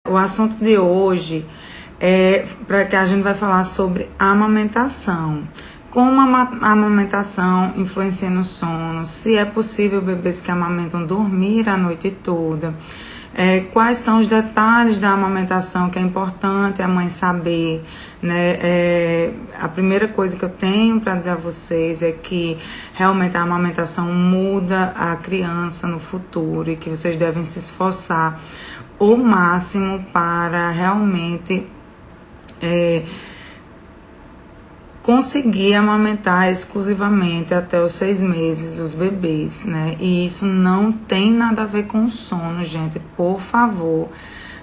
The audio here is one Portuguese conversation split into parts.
O assunto de hoje é para que a gente vai falar sobre amamentação. Como a amamentação influencia no sono, se é possível bebês que amamentam dormir a noite toda, quais são os detalhes da amamentação que é importante a mãe saber, né? A primeira coisa que eu tenho para dizer a vocês é que realmente a amamentação muda a criança no futuro e que vocês devem se esforçar o máximo para realmente conseguir amamentar exclusivamente até os 6 meses os bebês, né? E isso não tem nada a ver com sono, gente. Por favor,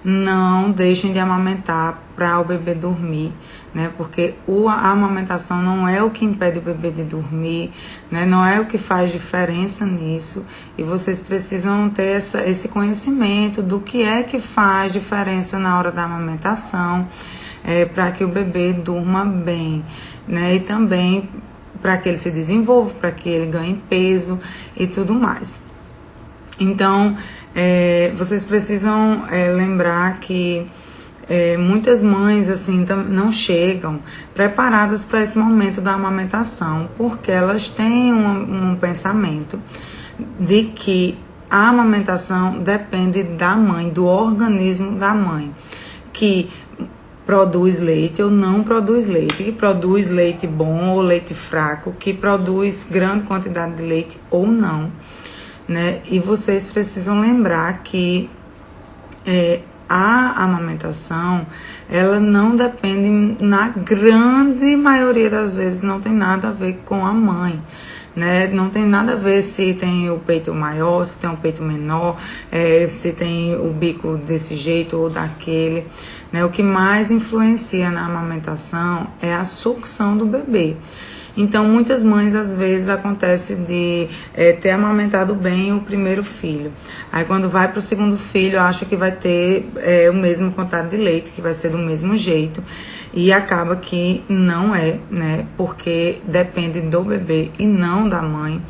não deixem de amamentar para o bebê dormir, né? Porque a amamentação não é o que impede o bebê de dormir, né? Não é o que faz diferença nisso. E vocês precisam ter esse conhecimento do que é que faz diferença na hora da amamentação, para que o bebê durma bem, né? E também para que ele se desenvolva, para que ele ganhe peso e tudo mais. Então, vocês precisam lembrar que muitas mães assim não chegam preparadas para esse momento da amamentação, porque elas têm um pensamento de que a amamentação depende da mãe, do organismo da mãe, que produz leite ou não produz leite, que produz leite bom ou leite fraco, que produz grande quantidade de leite ou não, né? E vocês precisam lembrar que a amamentação, ela não depende, na grande maioria das vezes, não tem nada a ver com a mãe, né? Não tem nada a ver se tem o peito maior, se tem o peito menor, se tem o bico desse jeito ou daquele, né? O que mais influencia na amamentação é a sucção do bebê. Então, muitas mães, às vezes, acontece de ter amamentado bem o primeiro filho. Aí, quando vai para o segundo filho, acha que vai ter o mesmo quantidade de leite, que vai ser do mesmo jeito. E acaba que não é, né? Porque depende do bebê e não da mãe,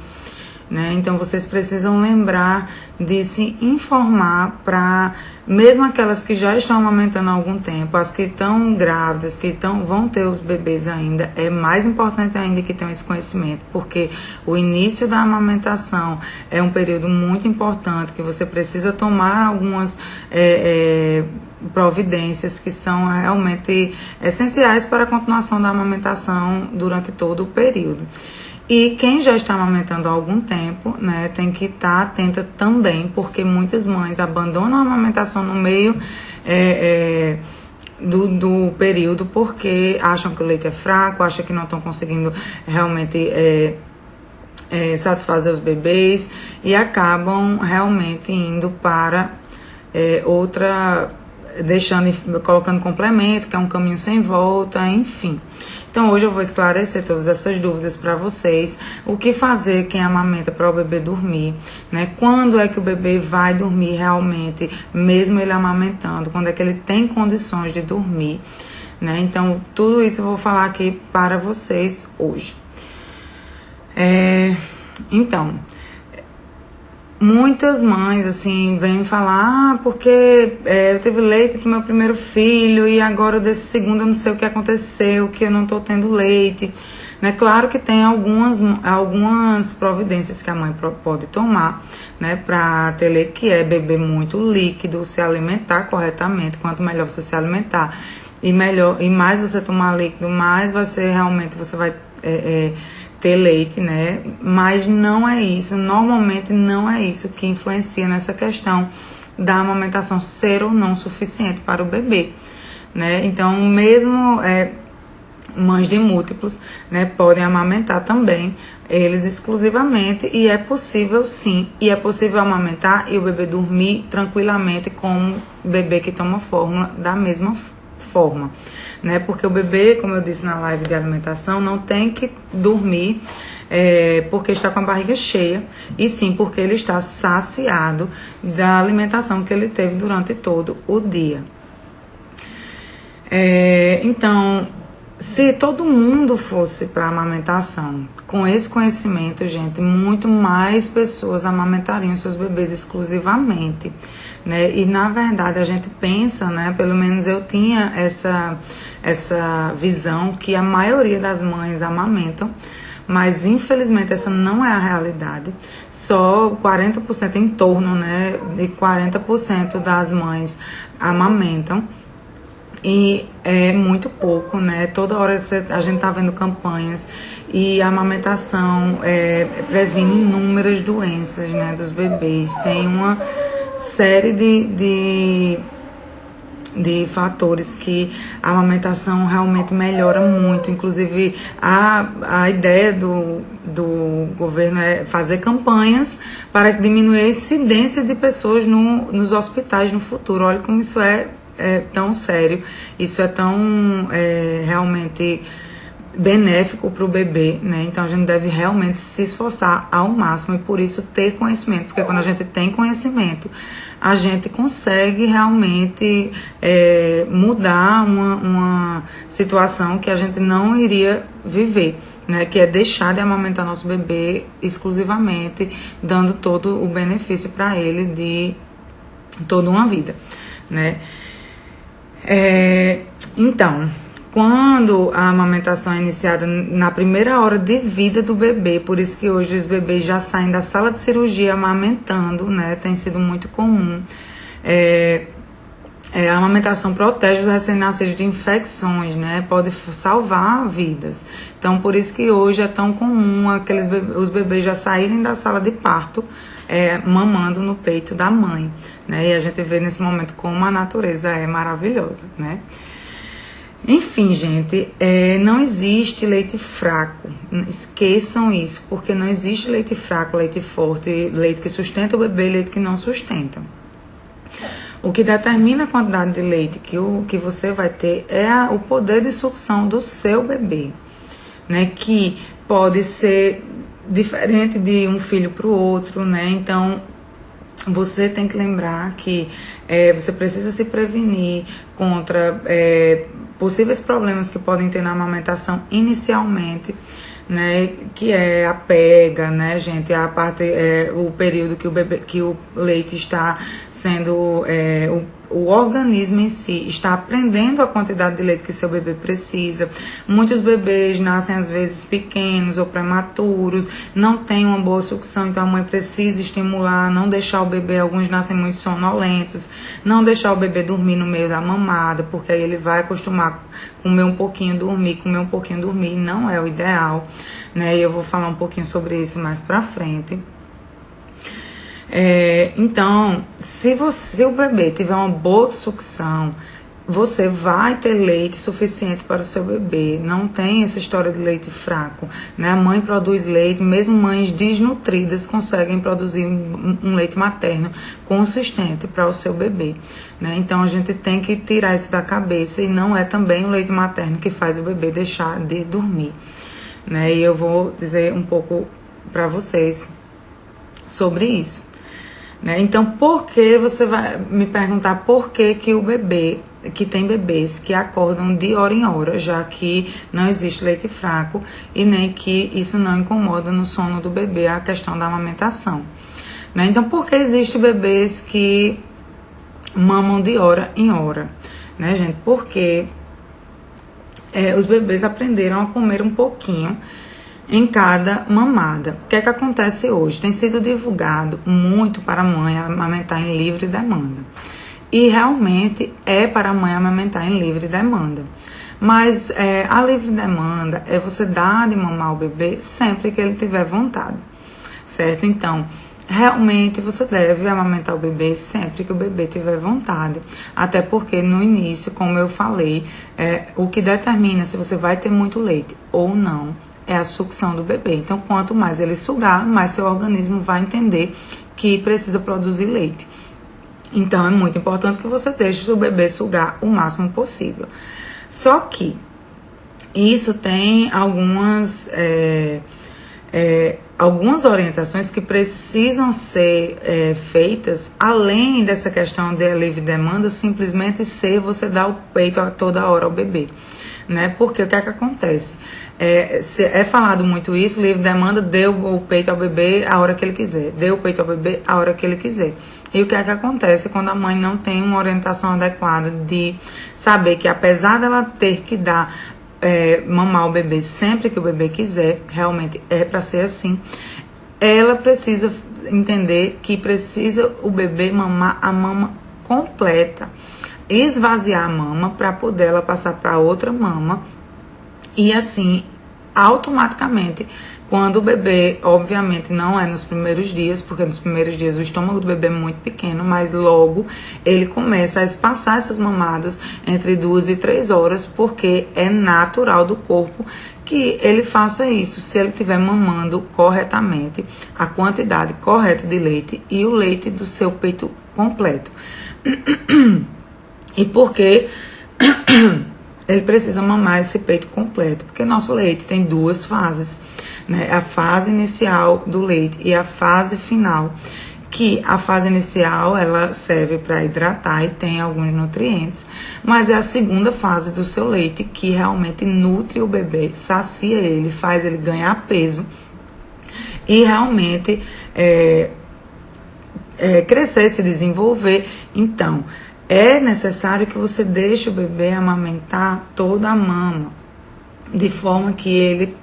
né? Então, vocês precisam lembrar de se informar para, mesmo aquelas que já estão amamentando há algum tempo, as que estão grávidas, que vão ter os bebês ainda, é mais importante ainda que tenham esse conhecimento, porque o início da amamentação é um período muito importante, que você precisa tomar algumas providências que são realmente essenciais para a continuação da amamentação durante todo o período. E quem já está amamentando há algum tempo, né, tem que estar atenta também, porque muitas mães abandonam a amamentação no meio do período, porque acham que o leite é fraco, acham que não estão conseguindo realmente satisfazer os bebês e acabam realmente indo para colocando complemento, que é um caminho sem volta, enfim. Então, hoje eu vou esclarecer todas essas dúvidas para vocês. O que fazer quem amamenta para o bebê dormir, né? Quando é que o bebê vai dormir realmente, mesmo ele amamentando? Quando é que ele tem condições de dormir, né? Então, tudo isso eu vou falar aqui para vocês hoje. Então, muitas mães, assim, vêm me falar, porque eu tive leite do meu primeiro filho e agora desse segundo eu não sei o que aconteceu, que eu não tô tendo leite, né? Claro que tem algumas providências que a mãe pode tomar, né, para ter leite, que é beber muito líquido, se alimentar corretamente. Quanto melhor você se alimentar e mais você tomar líquido, mais você vai ter leite, né? Mas não é isso, normalmente não é isso que influencia nessa questão da amamentação ser ou não suficiente para o bebê, né? Então, mesmo mães de múltiplos, né, podem amamentar também, eles exclusivamente, e é possível sim, e é possível amamentar e o bebê dormir tranquilamente como o bebê que toma fórmula da mesma forma, né? Porque o bebê, como eu disse na live de alimentação, não tem que dormir porque está com a barriga cheia, e sim porque ele está saciado da alimentação que ele teve durante todo o dia. Então, Se todo mundo fosse para amamentação, com esse conhecimento, gente, muito mais pessoas amamentariam seus bebês exclusivamente, né? E na verdade a gente pensa, né? Pelo menos eu tinha essa visão que a maioria das mães amamentam, mas infelizmente essa não é a realidade. Só 40% em torno, né? De 40% das mães amamentam. E é muito pouco, né? Toda hora a gente tá vendo campanhas e a amamentação previne inúmeras doenças, né, dos bebês. Tem uma série de fatores que a amamentação realmente melhora muito. Inclusive, a ideia do governo é fazer campanhas para diminuir a incidência de pessoas nos hospitais no futuro. Olha como isso é tão sério, isso é tão realmente benéfico para o bebê, né? Então a gente deve realmente se esforçar ao máximo e por isso ter conhecimento, porque quando a gente tem conhecimento, a gente consegue realmente mudar uma situação que a gente não iria viver, né? Que é deixar de amamentar nosso bebê exclusivamente, dando todo o benefício para ele de toda uma vida, né? Então, quando a amamentação é iniciada na primeira hora de vida do bebê, por isso que hoje os bebês já saem da sala de cirurgia amamentando, né? Tem sido muito comum. A amamentação protege os recém-nascidos de infecções, né? Pode salvar vidas. Então, por isso que hoje é tão comum os bebês já saírem da sala de parto mamando no peito da mãe, né? E a gente vê nesse momento como a natureza é maravilhosa, né? Enfim, gente, não existe leite fraco. Esqueçam isso, porque não existe leite fraco, leite forte, leite que sustenta o bebê, leite que não sustenta. O que determina a quantidade de leite que você vai ter é o poder de sucção do seu bebê, né? Que pode ser diferente de um filho para o outro, né? Então, você tem que lembrar que você precisa se prevenir contra possíveis problemas que podem ter na amamentação inicialmente, né? Que é a pega, né, gente? A parte, o período que o leite está sendo, o organismo em si está aprendendo a quantidade de leite que seu bebê precisa. Muitos bebês nascem às vezes pequenos ou prematuros, não tem uma boa sucção, então a mãe precisa estimular, não deixar o bebê, alguns nascem muito sonolentos, não deixar o bebê dormir no meio da mamada, porque aí ele vai acostumar a comer um pouquinho, dormir, não é o ideal, né? E eu vou falar um pouquinho sobre isso mais pra frente. Então, se o bebê tiver uma boa sucção, você vai ter leite suficiente para o seu bebê. Não tem essa história de leite fraco, né? A mãe produz leite, mesmo mães desnutridas conseguem produzir um leite materno consistente para o seu bebê, né? Então a gente tem que tirar isso da cabeça, e não é também o leite materno que faz o bebê deixar de dormir, né? E eu vou dizer um pouco para vocês sobre isso, né? Então, por que você vai me perguntar por que o bebê, que tem bebês que acordam de hora em hora, já que não existe leite fraco e nem que isso não incomoda no sono do bebê a questão da amamentação, né? Então, por que existem bebês que mamam de hora em hora, né, gente? Porque os bebês aprenderam a comer um pouquinho em cada mamada. O que é que acontece hoje? Tem sido divulgado muito para a mãe amamentar em livre demanda. E realmente é para a mãe amamentar em livre demanda. Mas a livre demanda é você dar de mamar ao bebê sempre que ele tiver vontade, certo? Então, realmente você deve amamentar o bebê sempre que o bebê tiver vontade. Até porque no início, como eu falei, o que determina se você vai ter muito leite ou não é a sucção do bebê. Então, quanto mais ele sugar, mais seu organismo vai entender que precisa produzir leite. Então, é muito importante que você deixe o bebê sugar o máximo possível. Só que isso tem algumas algumas orientações que precisam ser feitas, além dessa questão de livre demanda, simplesmente ser você dar o peito a toda hora ao bebê. Né? Porque o que é que acontece? É falado muito isso, livre demanda, dê o peito ao bebê a hora que ele quiser, dê o peito ao bebê a hora que ele quiser. E o que é que acontece quando a mãe não tem uma orientação adequada de saber que, apesar dela ter que dar mamar o bebê sempre que o bebê quiser, realmente é para ser assim, ela precisa entender que precisa o bebê mamar a mama completa, esvaziar a mama para poder ela passar para outra mama, e assim, automaticamente, quando o bebê, obviamente não é nos primeiros dias, porque nos primeiros dias o estômago do bebê é muito pequeno, mas logo ele começa a espaçar essas mamadas entre 2 e 3 horas, porque é natural do corpo que ele faça isso, se ele estiver mamando corretamente, a quantidade correta de leite e o leite do seu peito completo. E por que ele precisa mamar esse peito completo? Porque nosso leite tem 2 fases, né? A fase inicial do leite e a fase final. Que a fase inicial ela serve para hidratar e tem alguns nutrientes, mas é a segunda fase do seu leite que realmente nutre o bebê, sacia ele, faz ele ganhar peso e realmente crescer, se desenvolver. Então, é necessário que você deixe o bebê amamentar toda a mama, de forma que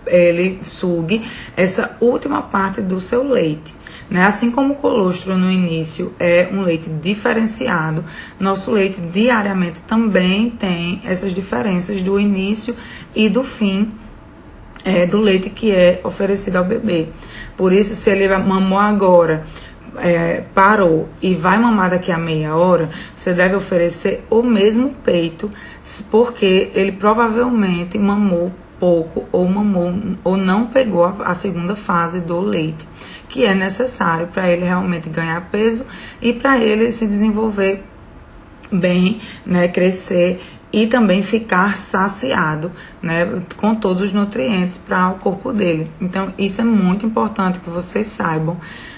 ele sugue essa última parte do seu leite. Né? Assim como o colostro no início é um leite diferenciado, nosso leite diariamente também tem essas diferenças do início e do fim do leite que é oferecido ao bebê. Por isso, se ele mamou agora, parou e vai mamar daqui a meia hora, você deve oferecer o mesmo peito, porque ele provavelmente mamou pouco ou não pegou a segunda fase do leite, que é necessário para ele realmente ganhar peso e para ele se desenvolver bem, né, crescer e também ficar saciado, né, com todos os nutrientes para o corpo dele. Então, isso é muito importante que vocês saibam.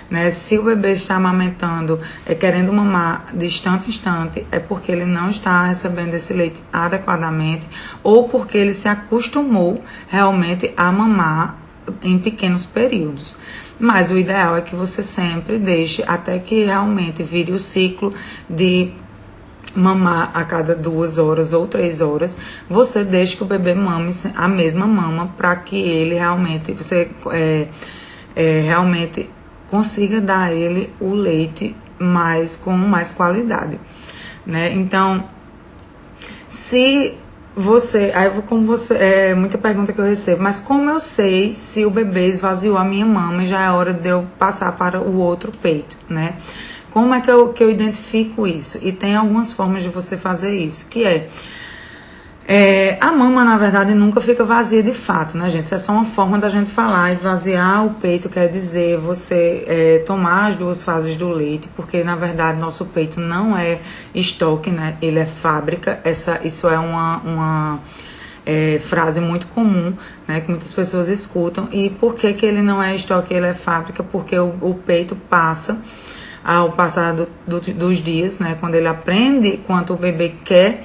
Né? Se o bebê está amamentando, querendo mamar de instante em instante, é porque ele não está recebendo esse leite adequadamente ou porque ele se acostumou realmente a mamar em pequenos períodos. Mas o ideal é que você sempre deixe até que realmente vire o ciclo de mamar a cada 2 horas ou 3 horas, você deixa que o bebê mame a mesma mama para que ele realmente, realmente consiga dar a ele o leite com mais qualidade, né? Então, se você, muita pergunta que eu recebo, mas como eu sei se o bebê esvaziou a minha mama e já é hora de eu passar para o outro peito, né? Como é que eu identifico isso? E tem algumas formas de você fazer isso, que a mama, na verdade, nunca fica vazia de fato, né, gente? Isso é só uma forma da gente falar. Esvaziar o peito quer dizer você tomar as 2 fases do leite, porque, na verdade, nosso peito não é estoque, né? Ele é fábrica. Isso é uma frase muito comum, né, que muitas pessoas escutam. E por que ele não é estoque, ele é fábrica? Porque o peito passa, ao passar dos dias, né, quando ele aprende quanto o bebê quer,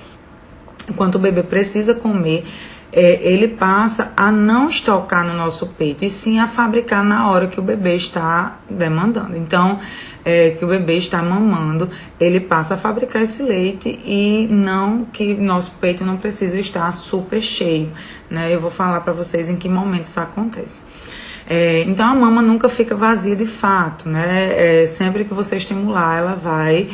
quanto o bebê precisa comer, ele passa a não estocar no nosso peito, e sim a fabricar na hora que o bebê está demandando. Então, que o bebê está mamando, ele passa a fabricar esse leite, e não que nosso peito não precisa estar super cheio, né? Eu vou falar para vocês em que momento isso acontece. Então a mama nunca fica vazia de fato, né? Sempre que você estimular, ela vai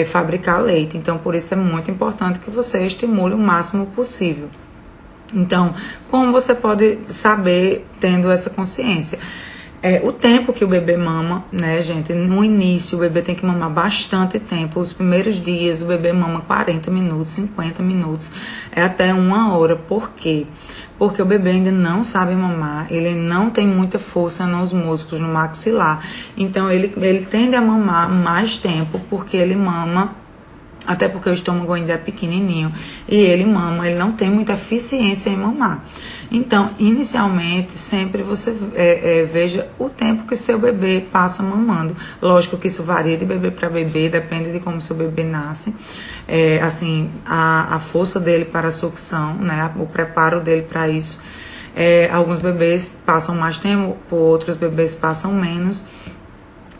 fabricar leite. Então, por isso é muito importante que você estimule o máximo possível. Então, como você pode saber tendo essa consciência? O tempo que o bebê mama, né, gente? No início, o bebê tem que mamar bastante tempo. Os primeiros dias, o bebê mama 40 minutos, 50 minutos, até 1 hora. Por quê? Porque o bebê ainda não sabe mamar, ele não tem muita força nos músculos, no maxilar. Então, ele tende a mamar mais tempo, porque ele mama até porque o estômago ainda é pequenininho e ele mama, ele não tem muita eficiência em mamar. Então, inicialmente, sempre você veja o tempo que seu bebê passa mamando. Lógico que isso varia de bebê para bebê, depende de como seu bebê nasce. Assim, a força dele para a sucção, né, o preparo dele para isso. Alguns bebês passam mais tempo, outros bebês passam menos,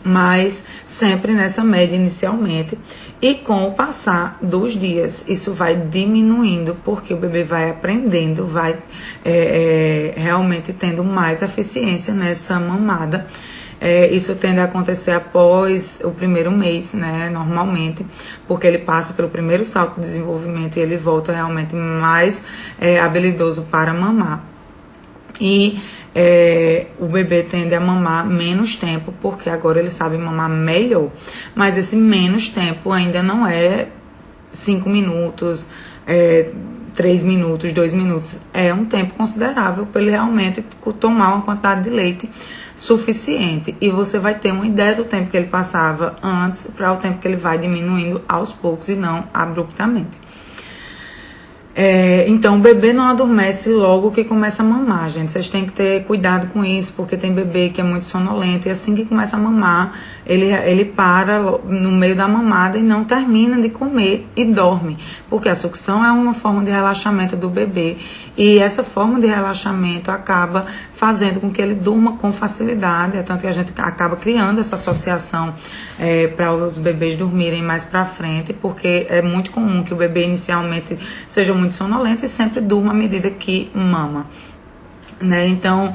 mas sempre nessa média inicialmente. E com o passar dos dias, isso vai diminuindo, porque o bebê vai aprendendo, vai realmente tendo mais eficiência nessa mamada. Isso tende a acontecer após o primeiro mês, né, normalmente, porque ele passa pelo primeiro salto de desenvolvimento e ele volta realmente mais habilidoso para mamar. E o bebê tende a mamar menos tempo, porque agora ele sabe mamar melhor. Mas esse menos tempo ainda não é 5 minutos, 3 minutos, 2 minutos. É um tempo considerável para ele realmente tomar uma quantidade de leite suficiente. E você vai ter uma ideia do tempo que ele passava antes para o tempo que ele vai diminuindo aos poucos e não abruptamente. Então, o bebê não adormece logo que começa a mamar, gente. Vocês têm que ter cuidado com isso, porque tem bebê que é muito sonolento e assim que começa a mamar, ele para no meio da mamada e não termina de comer e dorme, porque a sucção é uma forma de relaxamento do bebê e essa forma de relaxamento acaba fazendo com que ele durma com facilidade, é tanto que a gente acaba criando essa associação para os bebês dormirem mais para frente, porque é muito comum que o bebê inicialmente seja muito sonolento e sempre durma à medida que mama, né? Então,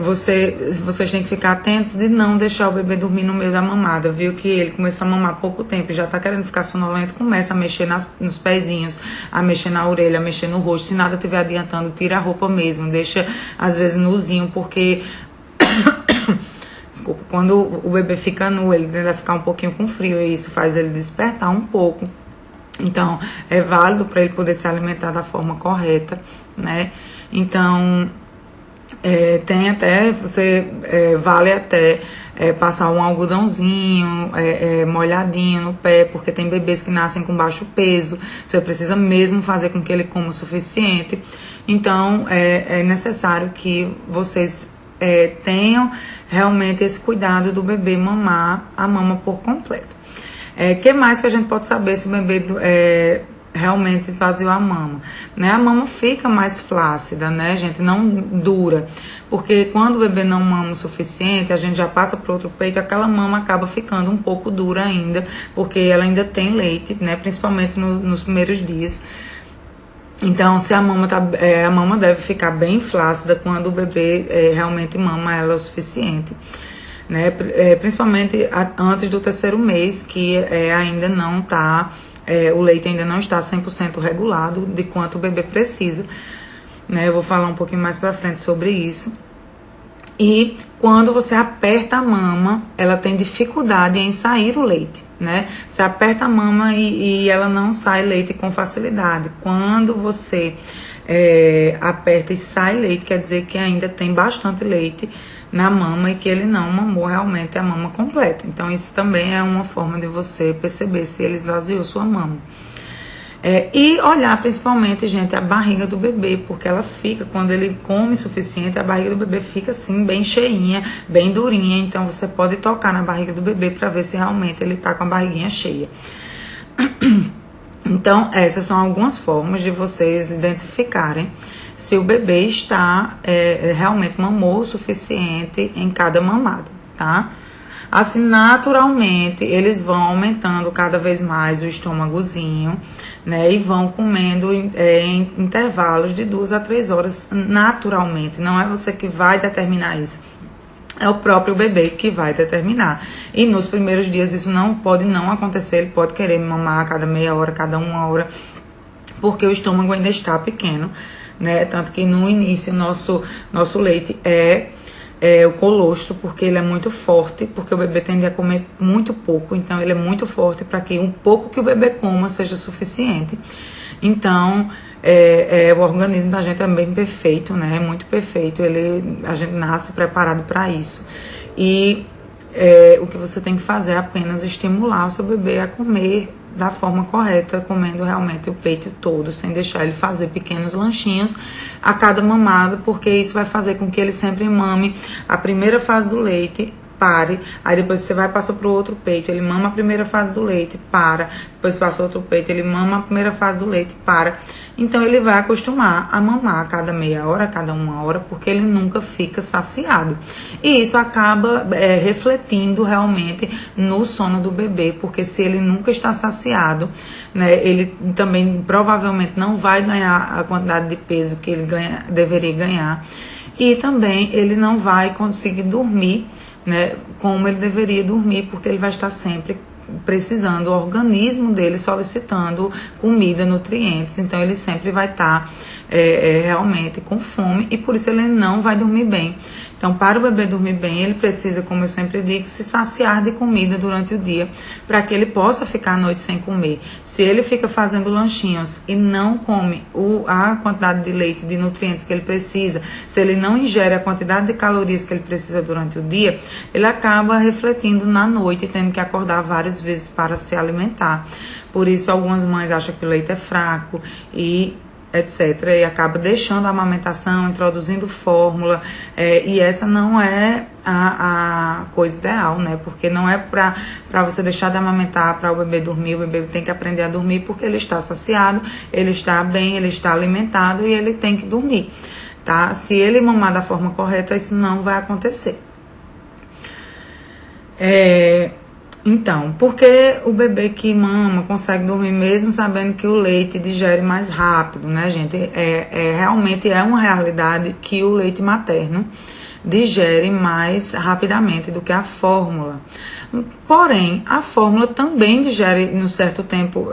vocês têm que ficar atentos de não deixar o bebê dormir no meio da mamada. Viu que ele começou a mamar há pouco tempo e já tá querendo ficar sonolento, começa a mexer nos pezinhos, a mexer na orelha, a mexer no rosto. Se nada estiver adiantando, tira a roupa mesmo, deixa às vezes nuzinho, porque desculpa, quando o bebê fica nu, ele tende a ficar um pouquinho com frio e isso faz ele despertar um pouco. Então, é válido para ele poder se alimentar da forma correta, né? Então, tem até, vale até passar um algodãozinho molhadinho no pé, porque tem bebês que nascem com baixo peso, você precisa mesmo fazer com que ele coma o suficiente. Então, é necessário que vocês tenham realmente esse cuidado do bebê mamar a mama por completo. Que mais que a gente pode saber se o bebê realmente esvaziou a mama, né? A mama fica mais flácida, né, gente? Não dura, porque quando o bebê não mama o suficiente, a gente já passa para outro peito, aquela mama acaba ficando um pouco dura ainda, porque ela ainda tem leite, né? Principalmente nos primeiros dias. Então, se a mama deve ficar bem flácida quando o bebê realmente mama ela o suficiente, né? Principalmente antes do terceiro mês, que ainda não está, o leite ainda não está 100% regulado de quanto o bebê precisa, né? Eu vou falar um pouquinho mais pra frente sobre isso. E quando você aperta a mama, ela tem dificuldade em sair o leite, né? Você aperta a mama e ela não sai leite com facilidade. Quando você aperta e sai leite, quer dizer que ainda tem bastante leite na mama e que ele não mamou realmente a mama completa. Então, isso também é uma forma de você perceber se ele esvaziou sua mama. E olhar principalmente, gente, a barriga do bebê, porque ela fica, quando ele come o suficiente, a barriga do bebê fica assim, bem cheinha, bem durinha. Então, você pode tocar na barriga do bebê para ver se realmente ele tá com a barriguinha cheia. Então, essas são algumas formas de vocês identificarem se o bebê está realmente mamou o suficiente em cada mamada, tá? Assim, naturalmente, eles vão aumentando cada vez mais o estômagozinho, né? E vão comendo em intervalos de 2 a 3 horas naturalmente. Não é você que vai determinar isso. É o próprio bebê que vai determinar. E nos primeiros dias isso pode não acontecer. Ele pode querer mamar a cada meia hora, cada 1 hora, porque o estômago ainda está pequeno, né? Tanto que no início nosso leite o colostro, porque ele é muito forte, porque o bebê tende a comer muito pouco, então ele é muito forte para que um pouco que o bebê coma seja suficiente. Então, o organismo da gente é bem perfeito, né? É muito perfeito, a gente nasce preparado para isso. E o que você tem que fazer é apenas estimular o seu bebê a comer da forma correta, comendo realmente o peito todo, sem deixar ele fazer pequenos lanchinhos a cada mamada, porque isso vai fazer com que ele sempre mame a primeira fase do leite, pare, aí depois você vai passar pro outro peito, ele mama a primeira fase do leite, para, depois passa outro peito, ele mama a primeira fase do leite, para. Então ele vai acostumar a mamar a cada meia hora, a cada uma hora, porque ele nunca fica saciado. E isso acaba refletindo realmente no sono do bebê, porque se ele nunca está saciado, né, ele também provavelmente não vai ganhar a quantidade de peso que ele deveria ganhar. E também ele não vai conseguir dormir, né, como ele deveria dormir, porque ele vai estar sempre precisando, o organismo dele solicitando comida, nutrientes, então ele sempre vai estar realmente com fome e por isso ele não vai dormir bem. Então, para o bebê dormir bem, ele precisa, como eu sempre digo, se saciar de comida durante o dia, para que ele possa ficar a noite sem comer. Se ele fica fazendo lanchinhos e não come a quantidade de leite, de nutrientes que ele precisa, se ele não ingere a quantidade de calorias que ele precisa durante o dia, ele acaba refletindo na noite, tendo que acordar várias vezes para se alimentar. Por isso, algumas mães acham que o leite é fraco e etc. E acaba deixando a amamentação, introduzindo fórmula, e essa não é a coisa ideal, né? Porque não é para você deixar de amamentar para o bebê dormir, o bebê tem que aprender a dormir porque ele está saciado, ele está bem, ele está alimentado e ele tem que dormir, tá? Se ele mamar da forma correta, isso não vai acontecer. Então, porque o bebê que mama consegue dormir mesmo sabendo que o leite digere mais rápido, né, gente? Realmente é uma realidade que o leite materno digere mais rapidamente do que a fórmula. Porém, a fórmula também digere no certo tempo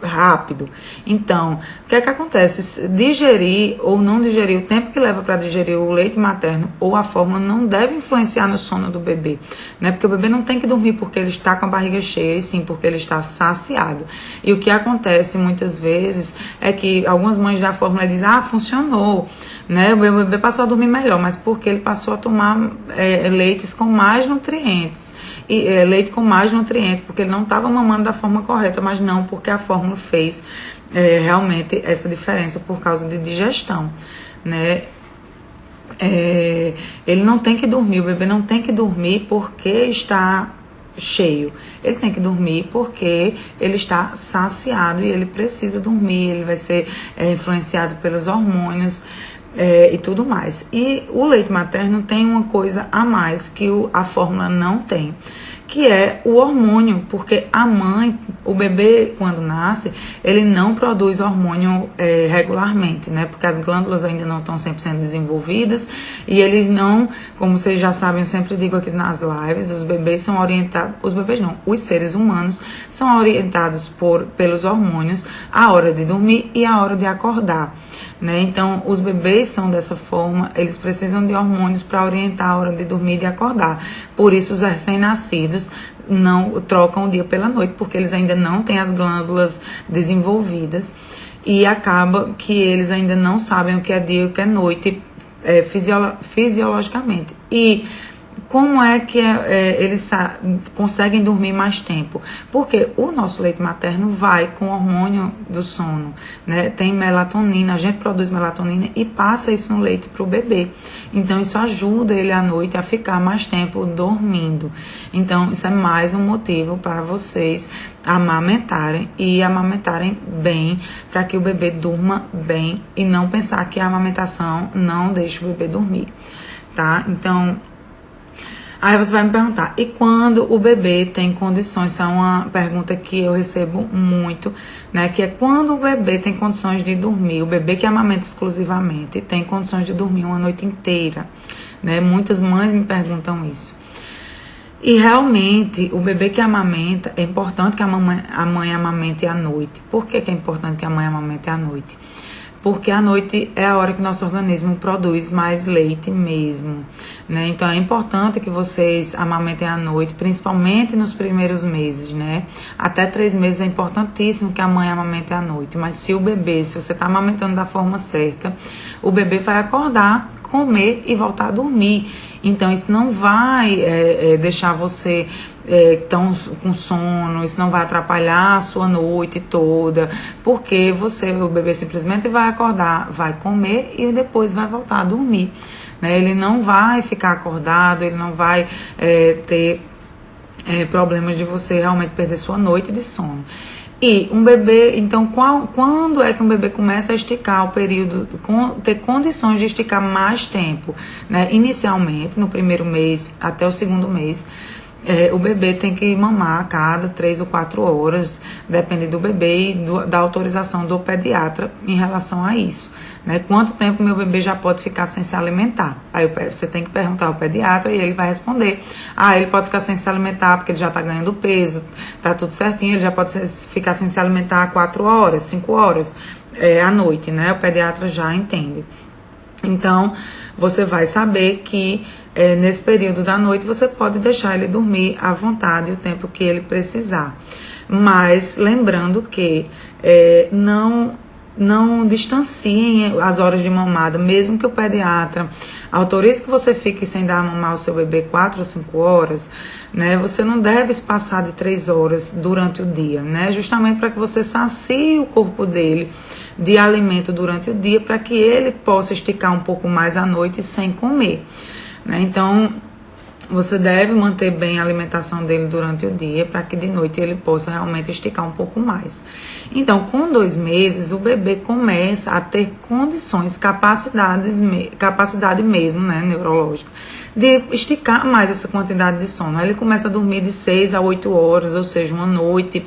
rápido. Então, o que é que acontece? Digerir ou não digerir, o tempo que leva para digerir o leite materno ou a fórmula não deve influenciar no sono do bebê, né? Porque o bebê não tem que dormir porque ele está com a barriga cheia, e sim porque ele está saciado. E o que acontece muitas vezes é que algumas mães da fórmula dizem, funcionou, né? O bebê passou a dormir melhor, mas porque ele passou a tomar leites com mais nutrientes. Leite com mais nutrientes, porque ele não estava mamando da forma correta, mas não porque a fórmula fez realmente essa diferença por causa de digestão, né? Ele não tem que dormir, o bebê não tem que dormir porque está cheio, ele tem que dormir porque ele está saciado e ele precisa dormir, ele vai ser influenciado pelos hormônios e tudo mais. E o leite materno tem uma coisa a mais que a fórmula não tem, que é o hormônio, porque a mãe, o bebê quando nasce, ele não produz hormônio regularmente, né? Porque as glândulas ainda não estão 100% desenvolvidas e eles não, como vocês já sabem, eu sempre digo aqui nas lives, os bebês são orientados, os bebês não, os seres humanos são orientados pelos hormônios a hora de dormir e a hora de acordar, né? Então, os bebês são dessa forma, eles precisam de hormônios para orientar a hora de dormir e de acordar. Por isso, os recém-nascidos não trocam o dia pela noite, porque eles ainda não têm as glândulas desenvolvidas e acaba que eles ainda não sabem o que é dia e o que é noite fisiologicamente. E como é que eles conseguem dormir mais tempo? Porque o nosso leite materno vai com o hormônio do sono, né? Tem melatonina, a gente produz melatonina e passa isso no leite para o bebê. Então, isso ajuda ele à noite a ficar mais tempo dormindo. Então, isso é mais um motivo para vocês amamentarem e amamentarem bem, para que o bebê durma bem e não pensar que a amamentação não deixa o bebê dormir, tá? Então, aí você vai me perguntar, e quando o bebê tem condições? Essa é uma pergunta que eu recebo muito, né? Que é quando o bebê tem condições de dormir, o bebê que amamenta exclusivamente tem condições de dormir uma noite inteira, né? Muitas mães me perguntam isso. E realmente, o bebê que amamenta, é importante que a mãe amamente à noite. Por que é importante que a mãe amamente à noite? Porque à noite é a hora que nosso organismo produz mais leite mesmo, né? Então é importante que vocês amamentem à noite, principalmente nos primeiros meses, né? Até 3 meses é importantíssimo que a mãe amamente à noite, mas se você está amamentando da forma certa, o bebê vai acordar, comer e voltar a dormir. Então, isso não vai deixar você estão com sono, isso não vai atrapalhar a sua noite toda, porque o bebê simplesmente vai acordar, vai comer e depois vai voltar a dormir, né? Ele não vai ficar acordado, ele não vai ter problemas de você realmente perder sua noite de sono. E um bebê, então, quando é que um bebê começa a esticar o período, ter condições de esticar mais tempo, né? Inicialmente, no primeiro mês até o segundo mês, o bebê tem que mamar a cada 3 ou 4 horas, depende do bebê e da autorização do pediatra em relação a isso, né? Quanto tempo meu bebê já pode ficar sem se alimentar? Aí você tem que perguntar ao pediatra e ele vai responder. Ele pode ficar sem se alimentar porque ele já está ganhando peso, tá tudo certinho, ele já pode ficar sem se alimentar 4 horas, 5 horas à noite, né? O pediatra já entende. Então, você vai saber que nesse período da noite você pode deixar ele dormir à vontade o tempo que ele precisar. Mas lembrando que não distanciem as horas de mamada, mesmo que o pediatra autorize que você fique sem dar a mamar ao seu bebê 4 ou 5 horas, né? Você não deve se passar de 3 horas durante o dia, né? Justamente para que você sacie o corpo dele de alimento durante o dia, para que ele possa esticar um pouco mais à noite sem comer, né? Então, você deve manter bem a alimentação dele durante o dia, para que de noite ele possa realmente esticar um pouco mais. Então, com 2 meses, o bebê começa a ter condições, capacidade mesmo, né, neurológica, de esticar mais essa quantidade de sono. Aí ele começa a dormir de 6 a 8 horas, ou seja, uma noite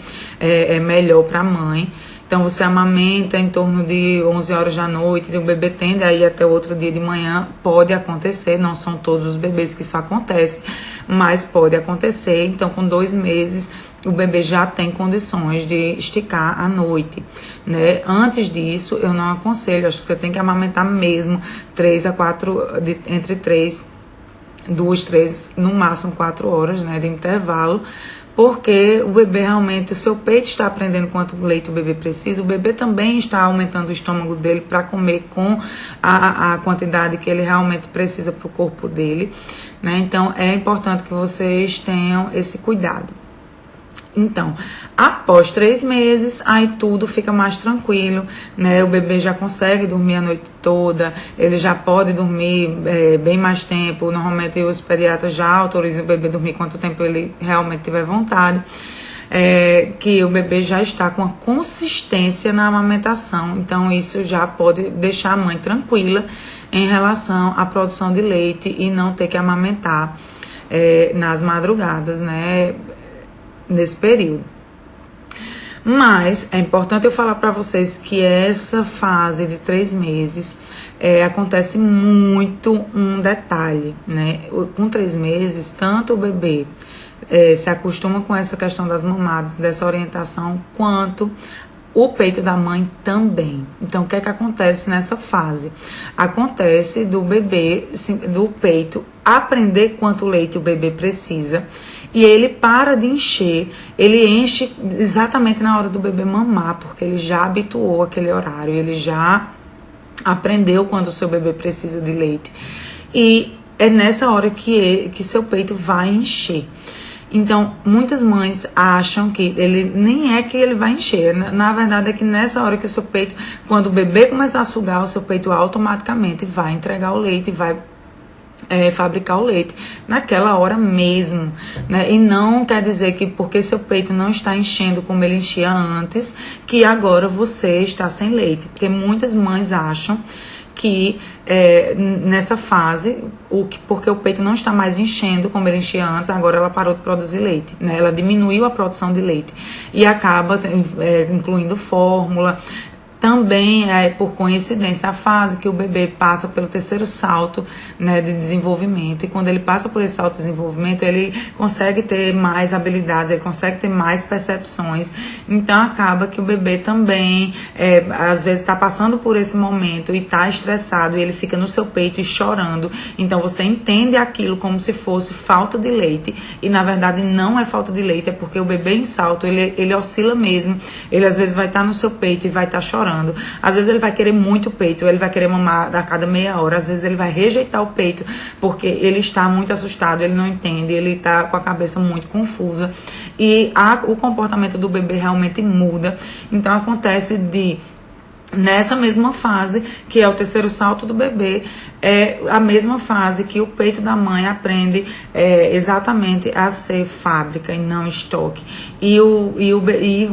melhor para a mãe. Então, você amamenta em torno de 11 horas da noite, e o bebê tende a ir até o outro dia de manhã. Pode acontecer, não são todos os bebês que isso acontece, mas pode acontecer. Então, com 2 meses, o bebê já tem condições de esticar à noite, né? Antes disso, eu não aconselho, acho que você tem que amamentar mesmo 3 a 4, entre 2, 3, no máximo 4 horas, né, de intervalo, porque o bebê realmente, o seu peito está aprendendo quanto leite o bebê precisa, o bebê também está aumentando o estômago dele para comer com a quantidade que ele realmente precisa para o corpo dele, né? Então, é importante que vocês tenham esse cuidado. Então, após 3 meses, aí tudo fica mais tranquilo, né? O bebê já consegue dormir a noite toda, ele já pode dormir bem mais tempo. Normalmente os pediatras já autorizam o bebê dormir quanto tempo ele realmente tiver vontade. Que o bebê já está com a consistência na amamentação, então isso já pode deixar a mãe tranquila em relação à produção de leite e não ter que amamentar nas madrugadas, né? Nesse período. Mas é importante eu falar para vocês que essa fase de 3 meses acontece muito um detalhe, né? Com 3 meses, tanto o bebê se acostuma com essa questão das mamadas, dessa orientação, quanto o peito da mãe também. Então, o que é que acontece nessa fase? Acontece do bebê, do peito, aprender quanto leite o bebê precisa, e ele para de encher, ele enche exatamente na hora do bebê mamar, porque ele já habituou aquele horário, ele já aprendeu quando o seu bebê precisa de leite. E é nessa hora que seu peito vai encher. Então, muitas mães acham que ele nem é que ele vai encher. Na verdade, é que nessa hora que o seu peito, quando o bebê começar a sugar, o seu peito automaticamente vai entregar o leite, vai fabricar o leite naquela hora mesmo, né? E não quer dizer que porque seu peito não está enchendo como ele enchia antes, que agora você está sem leite. Porque muitas mães acham que nessa fase, porque o peito não está mais enchendo como ele enchia antes, agora ela parou de produzir leite, né? Ela diminuiu a produção de leite e acaba incluindo fórmula. Também por coincidência, a fase que o bebê passa pelo 3º salto, né, de desenvolvimento. E quando ele passa por esse salto de desenvolvimento, ele consegue ter mais habilidades, ele consegue ter mais percepções. Então, acaba que o bebê também, às vezes, está passando por esse momento e está estressado, e ele fica no seu peito e chorando. Então, você entende aquilo como se fosse falta de leite. E, na verdade, não é falta de leite, é porque o bebê em salto, ele oscila mesmo. Ele, às vezes, vai estar no seu peito e vai estar chorando. chorando. Às vezes ele vai querer muito peito, ele vai querer mamar a cada meia hora, às vezes ele vai rejeitar o peito, porque ele está muito assustado, ele não entende, ele está com a cabeça muito confusa, e o comportamento do bebê realmente muda. Então acontece nessa mesma fase, que é o terceiro salto do bebê, é a mesma fase que o peito da mãe aprende exatamente a ser fábrica e não estoque. E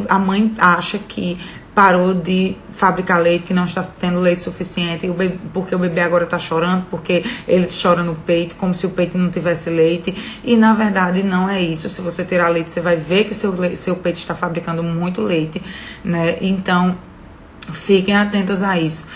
a mãe acha que parou de fabricar leite, que não está tendo leite suficiente, porque o bebê agora está chorando, porque ele chora no peito, como se o peito não tivesse leite, e na verdade não é isso. Se você tirar leite, você vai ver que seu peito está fabricando muito leite, né? Então, fiquem atentas a isso.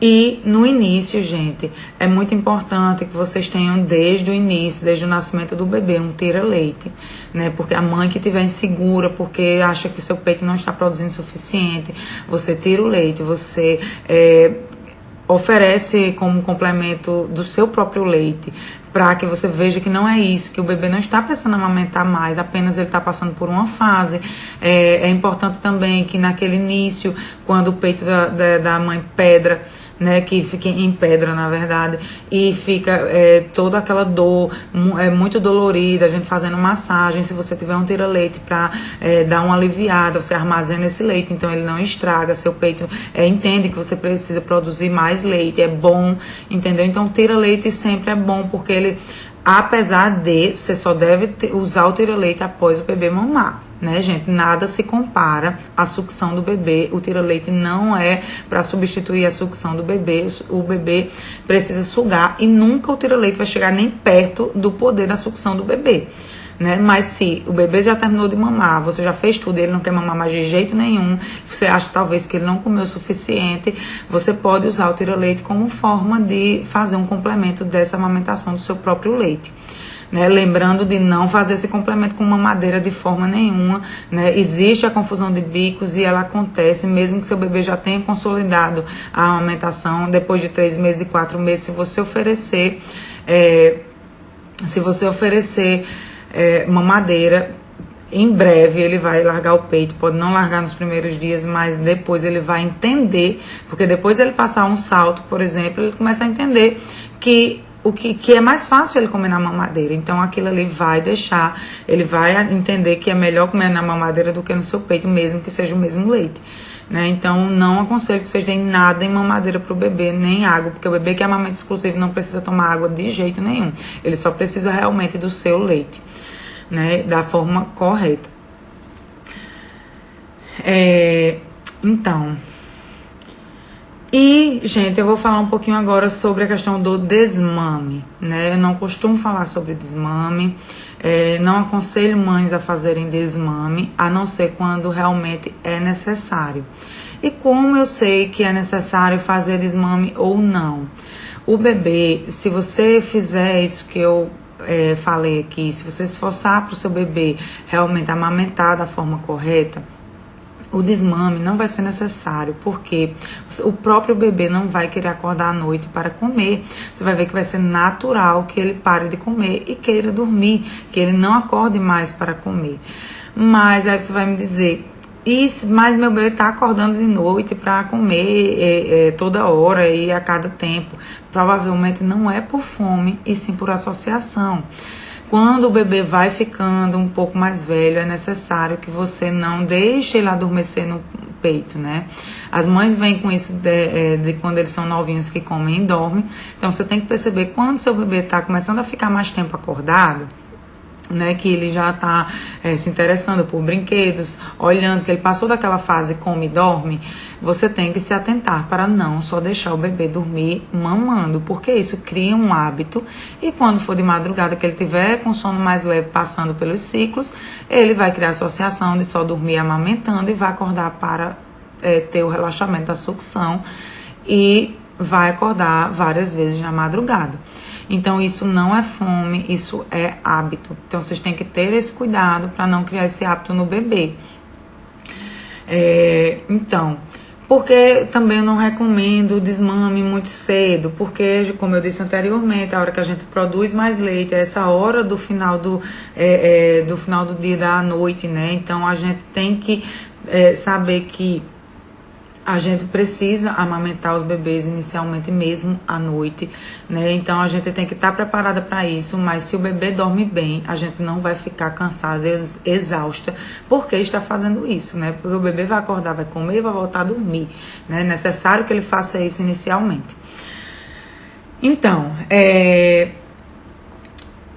E no início, gente, é muito importante que vocês tenham desde o início, desde o nascimento do bebê, um tira-leite, né? Porque a mãe que estiver insegura, porque acha que o seu peito não está produzindo o suficiente, você tira o leite, você oferece como complemento do seu próprio leite, para que você veja que não é isso, que o bebê não está precisando amamentar mais, apenas ele está passando por uma fase. É importante também que naquele início, quando o peito da mãe pedra, né, que fica em pedra, na verdade, e fica toda aquela dor, muito dolorida, a gente fazendo massagem. Se você tiver um tira-leite para dar uma aliviada, você armazena esse leite, então ele não estraga, seu peito entende que você precisa produzir mais leite, é bom, entendeu? Então o tira-leite sempre é bom, porque ele, apesar de, você só deve usar o tira-leite após o bebê mamar, né, gente? Nada se compara à sucção do bebê. O tira-leite não é para substituir a sucção do bebê. O bebê precisa sugar e nunca o tira-leite vai chegar nem perto do poder da sucção do bebê, né? Mas se o bebê já terminou de mamar, você já fez tudo, ele não quer mamar mais de jeito nenhum, você acha talvez que ele não comeu o suficiente, você pode usar o tira-leite como forma de fazer um complemento dessa amamentação do seu próprio leite, né? Lembrando de não fazer esse complemento com mamadeira de forma nenhuma, né? Existe a confusão de bicos e ela acontece mesmo que seu bebê já tenha consolidado a amamentação depois de 3 meses e 4 meses. Se você oferecer mamadeira, em breve ele vai largar o peito. Pode não largar nos primeiros dias, mas depois ele vai entender, porque depois ele passar um salto, por exemplo, ele começa a entender que é mais fácil ele comer na mamadeira. Então aquilo ali vai deixar, ele vai entender que é melhor comer na mamadeira do que no seu peito, mesmo que seja o mesmo leite, né? Então não aconselho que vocês deem nada em mamadeira para o bebê, nem água, porque o bebê que é amamento exclusivo não precisa tomar água de jeito nenhum. Ele só precisa realmente do seu leite, né? Da forma correta. Então... E, gente, eu vou falar um pouquinho agora sobre a questão do desmame, né? Eu não costumo falar sobre desmame, não aconselho mães a fazerem desmame, a não ser quando realmente é necessário. E como eu sei que é necessário fazer desmame ou não? O bebê, se você fizer isso que eu falei aqui, se você se esforçar para o seu bebê realmente amamentar da forma correta, o desmame não vai ser necessário, porque o próprio bebê não vai querer acordar à noite para comer. Você vai ver que vai ser natural que ele pare de comer e queira dormir, que ele não acorde mais para comer. Mas aí você vai me dizer, mas meu bebê está acordando de noite para comer toda hora e a cada tempo. Provavelmente não é por fome, e sim por associação. Quando o bebê vai ficando um pouco mais velho, é necessário que você não deixe ele adormecer no peito, né? As mães vêm com isso de quando eles são novinhos, que comem e dormem. Então você tem que perceber quando seu bebê está começando a ficar mais tempo acordado, né, que ele já está se interessando por brinquedos, olhando que ele passou daquela fase come e dorme, você tem que se atentar para não só deixar o bebê dormir mamando, porque isso cria um hábito, e quando for de madrugada que ele tiver com sono mais leve passando pelos ciclos, ele vai criar associação de só dormir amamentando e vai acordar para ter o relaxamento da sucção e vai acordar várias vezes na madrugada. Então isso não é fome, isso é hábito. Então vocês têm que ter esse cuidado para não criar esse hábito no bebê. Então, porque também eu não recomendo o desmame muito cedo, porque, como eu disse anteriormente, a hora que a gente produz mais leite é essa hora do final do final do dia, da noite, né? Então a gente tem que saber que a gente precisa amamentar os bebês inicialmente mesmo à noite, né? Então a gente tem que estar preparada para isso, mas se o bebê dorme bem, a gente não vai ficar cansada, exausta, porque está fazendo isso, né? Porque o bebê vai acordar, vai comer e vai voltar a dormir, né? É necessário que ele faça isso inicialmente. Então,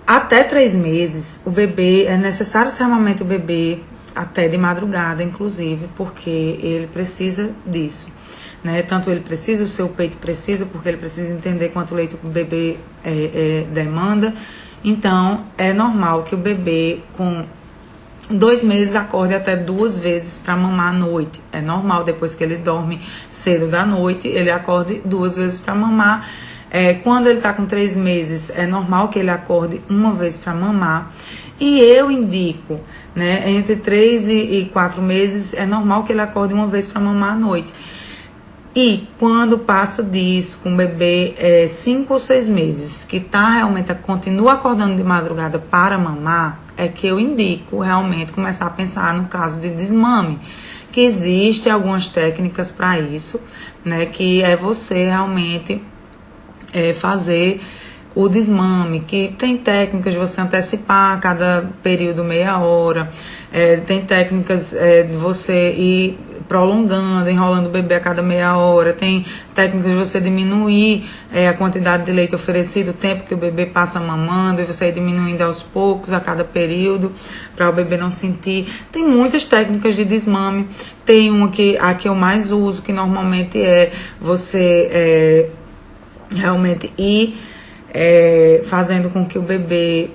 até 3 meses, o bebê, é necessário se amamentar o bebê até de madrugada, inclusive, porque ele precisa disso, né? Tanto ele precisa, o seu peito precisa, porque ele precisa entender quanto leite o bebê demanda. Então, é normal que o bebê com 2 meses acorde até 2 vezes para mamar à noite. É normal, depois que ele dorme cedo da noite, ele acorde 2 vezes para mamar. Quando ele está com 3 meses, é normal que ele acorde 1 vez para mamar. E eu indico, né, entre 3 e 4 meses, é normal que ele acorde 1 vez para mamar à noite. E quando passa disso, com o bebê 5 ou 6 meses, que realmente continua acordando de madrugada para mamar, é que eu indico realmente começar a pensar no caso de desmame, que existem algumas técnicas para isso, né, que é você realmente fazer o desmame, que tem técnicas de você antecipar cada período meia hora, tem técnicas de você ir prolongando, enrolando o bebê a cada meia hora, tem técnicas de você diminuir a quantidade de leite oferecido, o tempo que o bebê passa mamando, e você ir diminuindo aos poucos a cada período, para o bebê não sentir. Tem muitas técnicas de desmame, tem uma a que eu mais uso, que normalmente é você realmente ir fazendo com que o bebê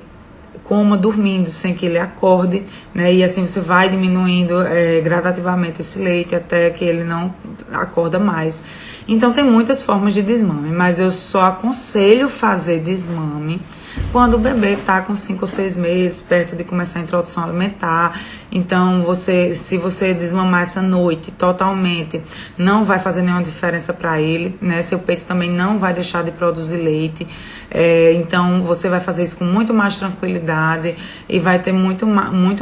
coma dormindo, sem que ele acorde, né? E assim você vai diminuindo gradativamente esse leite até que ele não acorda mais. Então tem muitas formas de desmame, mas eu só aconselho fazer desmame quando o bebê está com 5 ou 6 meses, perto de começar a introdução alimentar. Então, se você desmamar essa noite totalmente, não vai fazer nenhuma diferença para ele, né? Seu peito também não vai deixar de produzir leite. Então, você vai fazer isso com muito mais tranquilidade e vai ter muito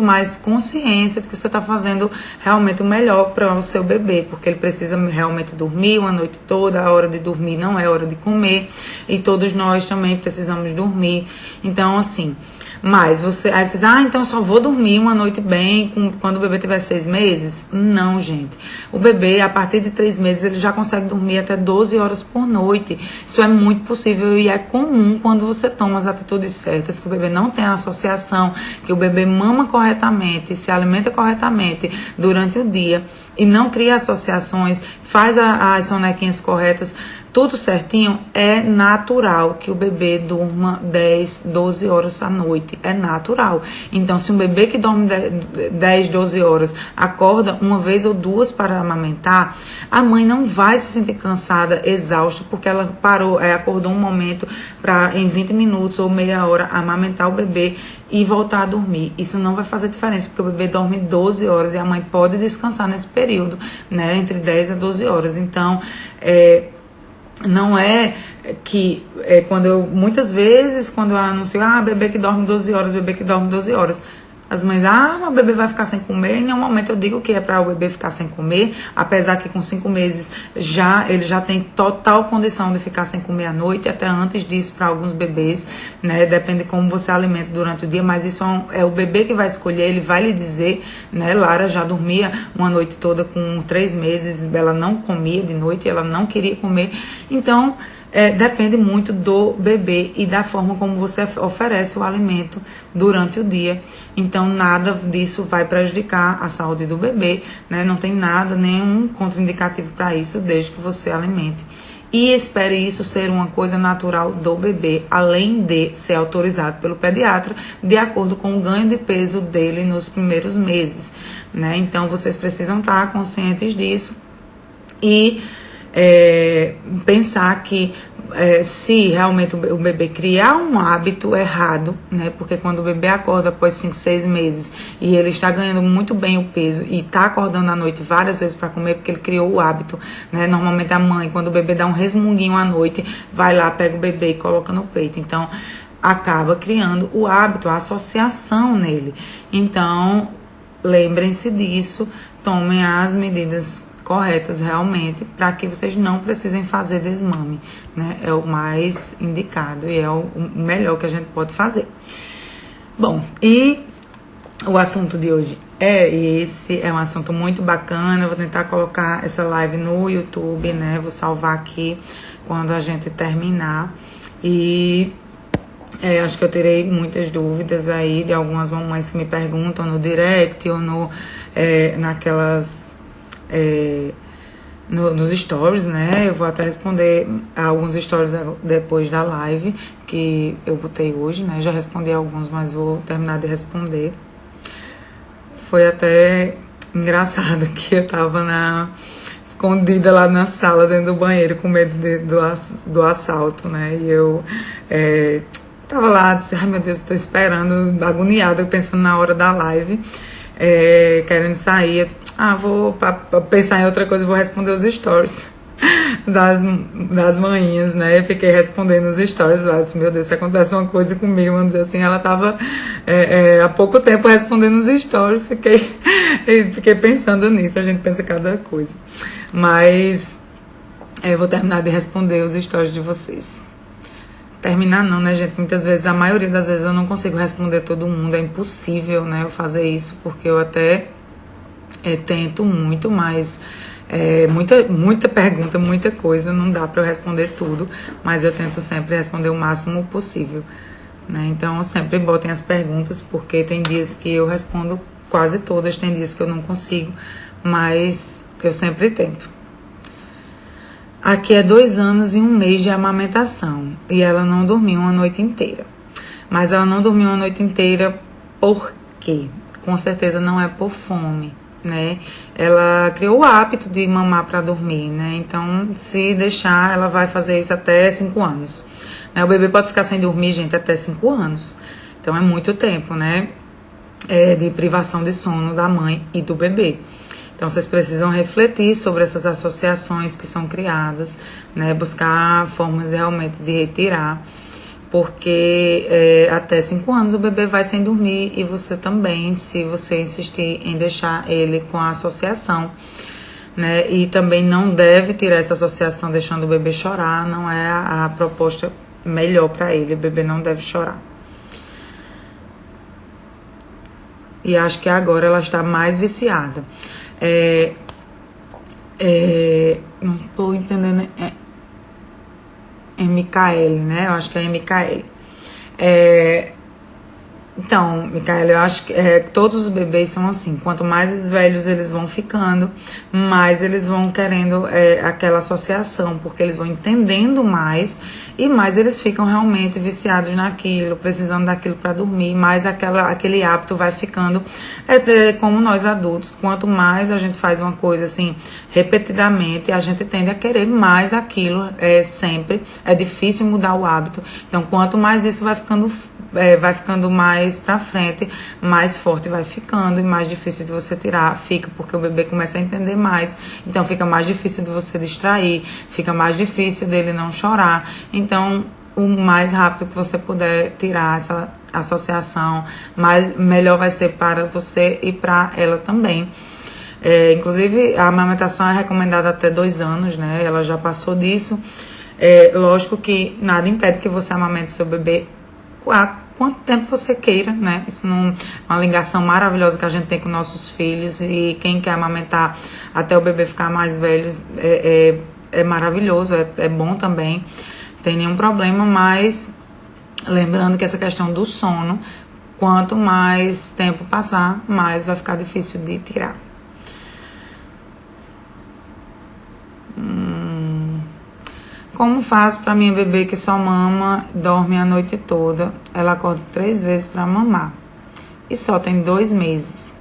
mais consciência de que você está fazendo realmente o melhor para o seu bebê, porque ele precisa realmente dormir uma noite toda. A hora de dormir não é hora de comer, e todos nós também precisamos dormir. Então, assim, mas aí você diz, então eu só vou dormir uma noite bem quando o bebê tiver 6 meses? Não, gente. O bebê, a partir de 3 meses, ele já consegue dormir até 12 horas por noite. Isso é muito possível e é comum quando você toma as atitudes certas, que o bebê não tem a associação, que o bebê mama corretamente, se alimenta corretamente durante o dia e não cria associações, faz as sonequinhas corretas, tudo certinho. É natural que o bebê durma 10, 12 horas à noite. É natural. Então, se um bebê que dorme 10, 12 horas acorda 1 vez ou 2 para amamentar, a mãe não vai se sentir cansada, exausta, porque ela acordou um momento para, em 20 minutos ou meia hora, amamentar o bebê e voltar a dormir. Isso não vai fazer diferença, porque o bebê dorme 12 horas e a mãe pode descansar nesse período, né, entre 10 a 12 horas. Então, não é que muitas vezes quando eu anuncio, bebê que dorme 12 horas, bebê que dorme 12 horas, as mães, o bebê vai ficar sem comer. Em nenhum momento eu digo que é para o bebê ficar sem comer, apesar que com 5 meses ele já tem total condição de ficar sem comer à noite, até antes disso para alguns bebês, né? Depende de como você alimenta durante o dia, mas isso é o bebê que vai escolher, ele vai lhe dizer, né? Lara já dormia uma noite toda com 3 meses, ela não comia de noite, ela não queria comer. Então, depende muito do bebê e da forma como você oferece o alimento durante o dia. Então, nada disso vai prejudicar a saúde do bebê, né? Não tem nada, nenhum contraindicativo para isso, desde que você alimente. E espere isso ser uma coisa natural do bebê, além de ser autorizado pelo pediatra, de acordo com o ganho de peso dele nos primeiros meses, né? Então, vocês precisam estar conscientes disso e pensar que se realmente o bebê criar um hábito errado, né? Porque quando o bebê acorda após 5, 6 meses e ele está ganhando muito bem o peso e está acordando à noite várias vezes para comer, porque ele criou o hábito, né? Normalmente a mãe, quando o bebê dá um resmunguinho à noite, vai lá, pega o bebê e coloca no peito. Então, acaba criando o hábito, a associação nele. Então, lembrem-se disso, tomem as medidas corretas realmente, para que vocês não precisem fazer desmame, né? É o mais indicado e é o melhor que a gente pode fazer. Bom, e o assunto de hoje é esse, é um assunto muito bacana. Eu vou tentar colocar essa live no YouTube, né? Vou salvar aqui quando a gente terminar. E acho que eu terei muitas dúvidas aí de algumas mamães que me perguntam no direct ou naquelas nos stories, né? Eu vou até responder alguns stories depois da live que eu botei hoje, né? Já respondi alguns, mas vou terminar de responder. Foi até engraçado que eu tava escondida lá na sala, dentro do banheiro, com medo do assalto, né? E eu tava lá, disse, ai meu Deus, tô esperando, agoniada, pensando na hora da live, querendo sair. Vou pensar em outra coisa, vou responder os stories das manhinhas, né? Fiquei respondendo os stories lá, disse, meu Deus, se acontece uma coisa comigo, vamos dizer assim, ela tava há pouco tempo respondendo os stories, fiquei pensando nisso, a gente pensa cada coisa. Mas eu vou terminar de responder os stories de vocês. Terminar não, né, gente? Muitas vezes, a maioria das vezes eu não consigo responder todo mundo, é impossível, né, eu fazer isso, porque eu até tento muito, mas muita pergunta, muita coisa, não dá para eu responder tudo, mas eu tento sempre responder o máximo possível, né? Então, sempre botem as perguntas, porque tem dias que eu respondo quase todas, tem dias que eu não consigo, mas eu sempre tento. Aqui é 2 anos e 1 mês de amamentação, e ela não dormiu uma noite inteira. Mas ela não dormiu uma noite inteira por quê? Com certeza não é por fome, né? Ela criou o hábito de mamar para dormir, né? Então, se deixar, ela vai fazer isso até 5 anos. O bebê pode ficar sem dormir, gente, até 5 anos. Então, é muito tempo, né? De privação de sono da mãe e do bebê. Então, vocês precisam refletir sobre essas associações que são criadas, né? Buscar formas realmente de retirar, porque até 5 anos o bebê vai sem dormir e você também, se você insistir em deixar ele com a associação, né? E também não deve tirar essa associação deixando o bebê chorar, não é a proposta melhor para ele, o bebê não deve chorar. E acho que agora ela está mais viciada. Não estou entendendo. MKL, né? Eu acho que é MKL. Então, Micaela, eu acho que todos os bebês são assim. Quanto mais os velhos eles vão ficando, mais eles vão querendo aquela associação, porque eles vão entendendo mais e mais eles ficam realmente viciados naquilo, precisando daquilo para dormir, mais aquele hábito vai ficando. Como nós adultos, quanto mais a gente faz uma coisa assim repetidamente, a gente tende a querer mais aquilo sempre. É difícil mudar o hábito. Então, quanto mais isso vai ficando mais pra frente, mais forte vai ficando e mais difícil de você tirar, fica, porque o bebê começa a entender mais, então fica mais difícil de você distrair, fica mais difícil dele não chorar. Então, o mais rápido que você puder tirar essa associação, melhor vai ser para você e para ela também. Inclusive, a amamentação é recomendada até 2 anos, né? Ela já passou disso. Lógico que nada impede que você amamente seu bebê quanto tempo você queira, né? Isso não é uma ligação maravilhosa que a gente tem com nossos filhos, e quem quer amamentar até o bebê ficar mais velho é maravilhoso, é bom também, não tem nenhum problema, mas lembrando que essa questão do sono, quanto mais tempo passar, mais vai ficar difícil de tirar. Como faço para minha bebê que só mama, dorme a noite toda? Ela acorda 3 vezes para mamar e só tem 2 meses.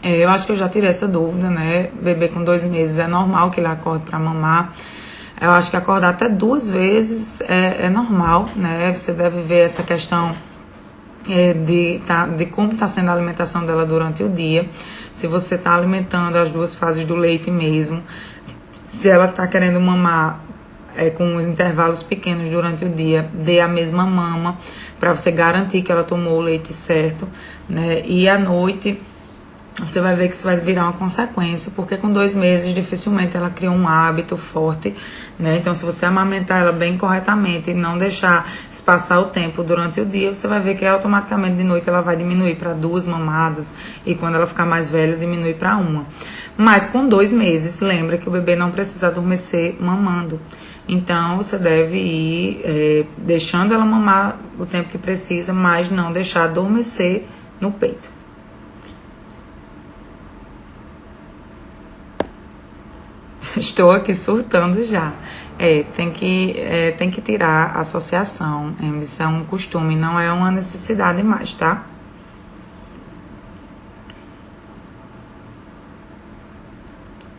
Eu acho que eu já tirei essa dúvida, né? Bebê com 2 meses é normal que ele acorde para mamar. Eu acho que acordar até 2 vezes é normal, né? Você deve ver essa questão de como está sendo a alimentação dela durante o dia. Se você está alimentando as 2 fases do leite mesmo, se ela está querendo mamar com intervalos pequenos durante o dia, dê a mesma mama, para você garantir que ela tomou o leite certo, né? E à noite, você vai ver que isso vai virar uma consequência, porque com 2 meses dificilmente ela cria um hábito forte, né? Então, se você amamentar ela bem corretamente e não deixar se passar o tempo durante o dia, você vai ver que automaticamente de noite ela vai diminuir para 2 mamadas e quando ela ficar mais velha, diminui para 1. Mas com 2 meses, lembra que o bebê não precisa adormecer mamando. Então, você deve ir deixando ela mamar o tempo que precisa, mas não deixar adormecer no peito. Estou aqui surtando já. Tem que tirar a associação. Isso é um costume, não é uma necessidade mais, tá?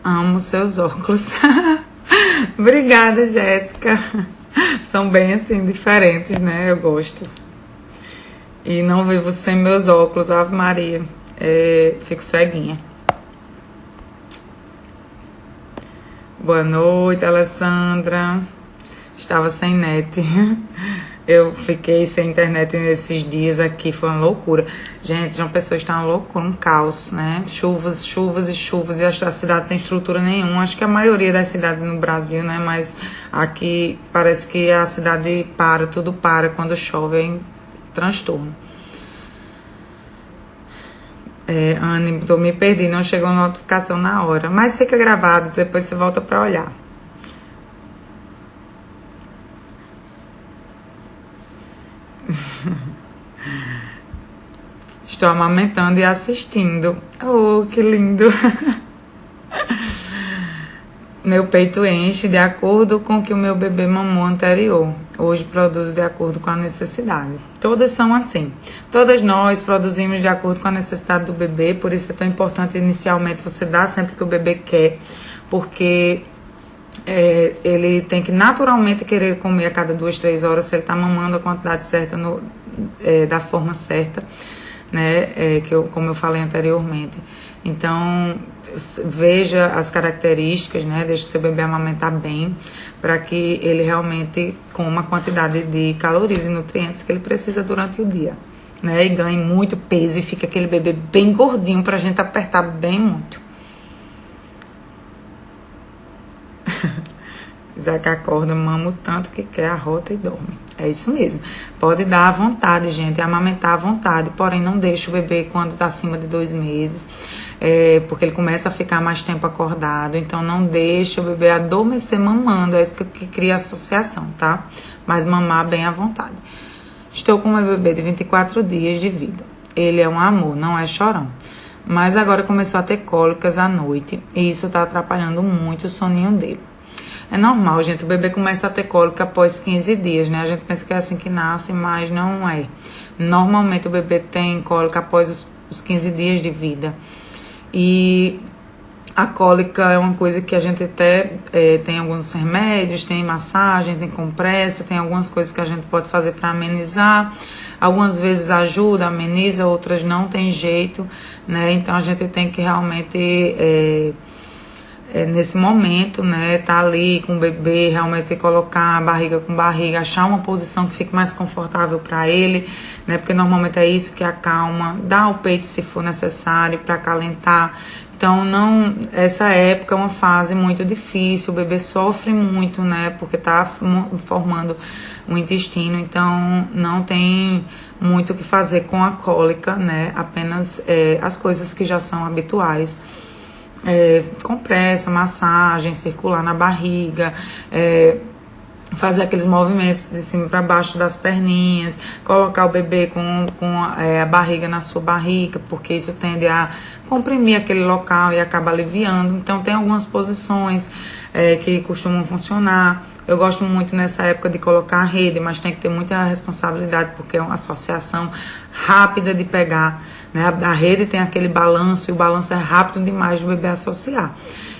Amo seus óculos. Obrigada, Jéssica. São bem assim, diferentes, né? Eu gosto. E não vivo sem meus óculos, Ave Maria. Fico ceguinha. Boa noite, Alessandra. Estava sem net. Eu fiquei sem internet nesses dias aqui, foi uma loucura. Gente, João Pessoa está uma loucura, um caos, né? Chuvas, chuvas e chuvas, e a cidade não tem estrutura nenhuma. Acho que a maioria das cidades no Brasil, né? Mas aqui parece que a cidade tudo para quando chove, é um transtorno. Anne, me perdi, não chegou notificação na hora. Mas fica gravado, depois você volta para olhar. Estou amamentando e assistindo. Oh, que lindo! Meu peito enche de acordo com o que o meu bebê mamou anterior. Hoje produzo de acordo com a necessidade. Todas são assim. Todas nós produzimos de acordo com a necessidade do bebê. Por isso é tão importante inicialmente você dar sempre o que o bebê quer. Porque ele tem que naturalmente querer comer a cada 2, 3 horas. Se ele está mamando a quantidade certa, da forma certa, né? Como eu falei anteriormente. Então, veja as características, né? Deixe o seu bebê amamentar bem, para que ele realmente coma a quantidade de calorias e nutrientes que ele precisa durante o dia, né? E ganhe muito peso e fique aquele bebê bem gordinho pra gente apertar bem muito. Isaac acorda, mama o tanto que quer, arrota e dorme. É isso mesmo. Pode dar à vontade, gente, amamentar à vontade, porém não deixe o bebê quando está acima de 2 meses, porque ele começa a ficar mais tempo acordado. Então não deixe o bebê adormecer mamando, é isso que cria associação, tá? Mas mamar bem à vontade. Estou com meu bebê de 24 dias de vida. Ele é um amor, não é chorão. Mas agora começou a ter cólicas à noite e isso está atrapalhando muito o soninho dele. É normal, gente, o bebê começa a ter cólica após 15 dias, né? A gente pensa que é assim que nasce, mas não é. Normalmente o bebê tem cólica após os 15 dias de vida. E a cólica é uma coisa que a gente até tem alguns remédios, tem massagem, tem compressa, tem algumas coisas que a gente pode fazer para amenizar. Algumas vezes ajuda, ameniza, outras não tem jeito, né? Então a gente tem que realmente... nesse momento, né, tá ali com o bebê, realmente colocar a barriga com barriga, achar uma posição que fique mais confortável para ele, né, porque normalmente é isso que acalma, dá o peito se for necessário para acalentar. Então, essa época é uma fase muito difícil, o bebê sofre muito, né, porque tá formando o intestino, então não tem muito o que fazer com a cólica, né, apenas as coisas que já são habituais. Compressa, massagem, circular na barriga, fazer aqueles movimentos de cima para baixo das perninhas, colocar o bebê com a barriga na sua barriga, porque isso tende a comprimir aquele local e acaba aliviando. Então tem algumas posições que costumam funcionar. Eu gosto muito nessa época de colocar a rede, mas tem que ter muita responsabilidade, porque é uma associação rápida de pegar, né? A rede tem aquele balanço e o balanço é rápido demais do bebê associar.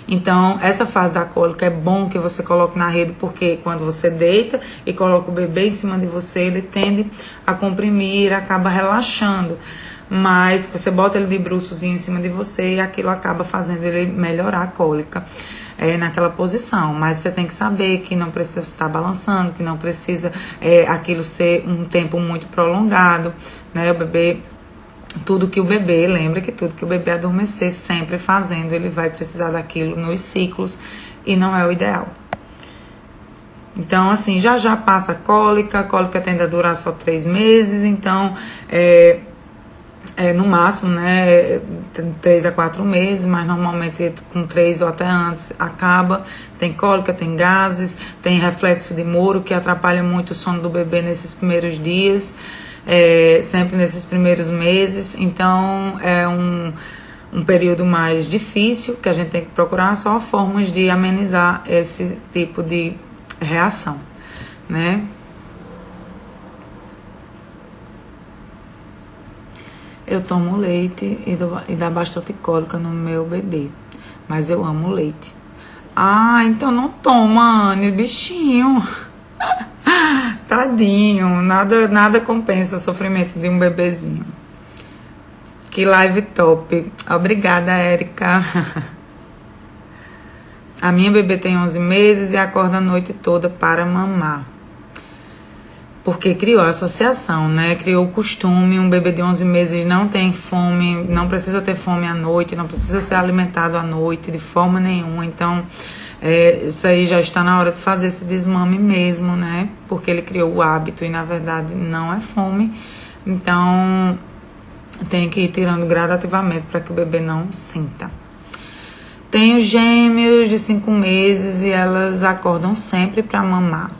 Então, essa fase da cólica é bom que você coloque na rede, porque quando você deita e coloca o bebê em cima de você, ele tende a comprimir, acaba relaxando. Mas você bota ele de bruçozinho em cima de você e aquilo acaba fazendo ele melhorar a cólica naquela posição. Mas você tem que saber que não precisa estar balançando, que não precisa aquilo ser um tempo muito prolongado, né? O bebê tudo que o bebê, lembre que tudo que o bebê adormecer sempre fazendo, ele vai precisar daquilo nos ciclos e não é o ideal. Então, assim, já passa a cólica tende a durar só 3 meses, então, no máximo, né, 3 a 4 meses, mas normalmente com 3 ou até antes acaba. Tem cólica, tem gases, tem reflexo de Moro, que atrapalha muito o sono do bebê nesses primeiros dias, sempre nesses primeiros meses. Então, é um período mais difícil, que a gente tem que procurar só formas de amenizar esse tipo de reação, né? Eu tomo leite e dá bastante cólica no meu bebê, mas eu amo leite. Ah, então não toma, Anne, bichinho. Tadinho, nada compensa o sofrimento de um bebezinho. Que live top. Obrigada, Érica. A minha bebê tem 11 meses e acorda a noite toda para mamar. Porque criou a associação, né? Criou o costume. Um bebê de 11 meses não tem fome, não precisa ter fome à noite, não precisa ser alimentado à noite de forma nenhuma. Então, isso aí já está na hora de fazer esse desmame mesmo, né? Porque ele criou o hábito e, na verdade, não é fome. Então, tem que ir tirando gradativamente para que o bebê não sinta. Tenho gêmeos de 5 meses e elas acordam sempre para mamar.